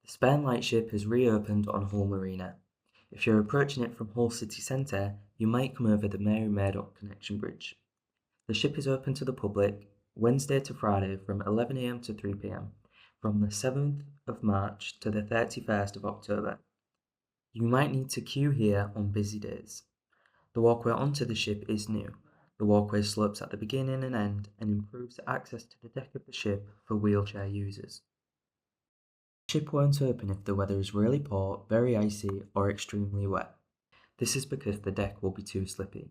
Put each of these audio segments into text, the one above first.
The Spurn Lightship has reopened on Hull Marina. If you're approaching it from Hull city centre, you might come over the Mary Murdoch connection bridge. The ship is open to the public Wednesday to Friday from 11 a.m. to 3 p.m. from the 7th of March to the 31st of October. You might need to queue here on busy days. The walkway onto the ship is new. The walkway slopes at the beginning and end and improves access to the deck of the ship for wheelchair users. The ship won't open if the weather is really poor, very icy, or extremely wet. This is because the deck will be too slippy.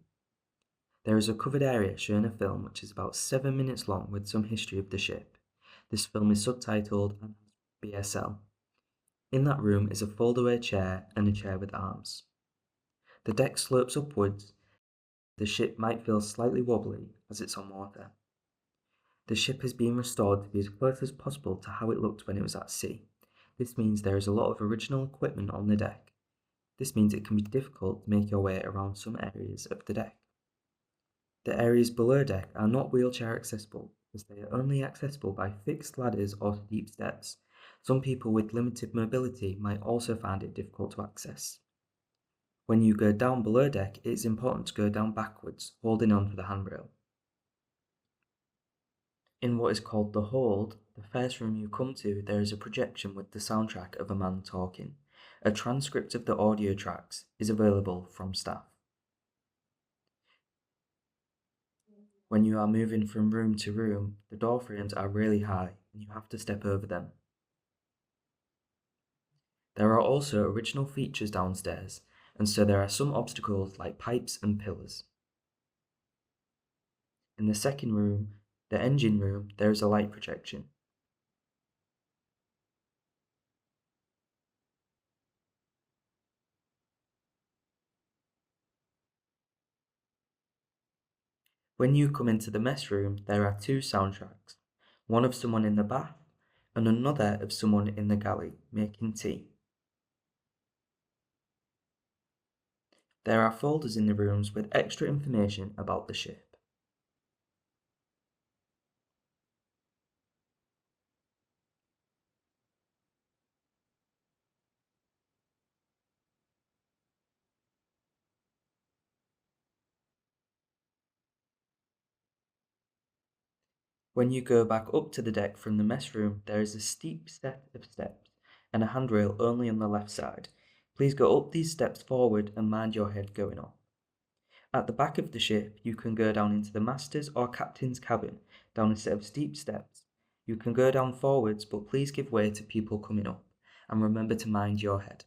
There is a covered area showing a film which is about 7 minutes long with some history of the ship. This film is subtitled BSL. In that room is a foldaway chair and a chair with arms. The deck slopes upwards. The ship might feel slightly wobbly as it's on water. The ship has been restored to be as close as possible to how it looked when it was at sea. This means there is a lot of original equipment on the deck. This means it can be difficult to make your way around some areas of the deck. The areas below deck are not wheelchair accessible, as they are only accessible by fixed ladders or steep steps. Some people with limited mobility might also find it difficult to access. When you go down below deck, it is important to go down backwards, holding on to the handrail. In what is called the hold, the first room you come to, there is a projection with the soundtrack of a man talking. A transcript of the audio tracks is available from staff. When you are moving from room to room, the door frames are really high and you have to step over them. There are also original features downstairs, and so there are some obstacles like pipes and pillars. In the second room, the engine room, there is a light projection. When you come into the mess room, there are two soundtracks, one of someone in the bath and another of someone in the galley making tea. There are folders in the rooms with extra information about the ship. When you go back up to the deck from the mess room, there is a steep set of steps and a handrail only on the left side. Please go up these steps forward and mind your head going up. At the back of the ship, you can go down into the master's or captain's cabin, down a set of steep steps. You can go down forwards, but please give way to people coming up, and remember to mind your head.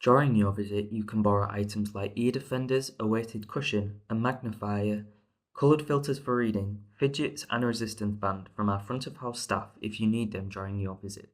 During your visit, you can borrow items like ear defenders, a weighted cushion, a magnifier, coloured filters for reading, fidgets and a resistance band from our front of house staff if you need them during your visit.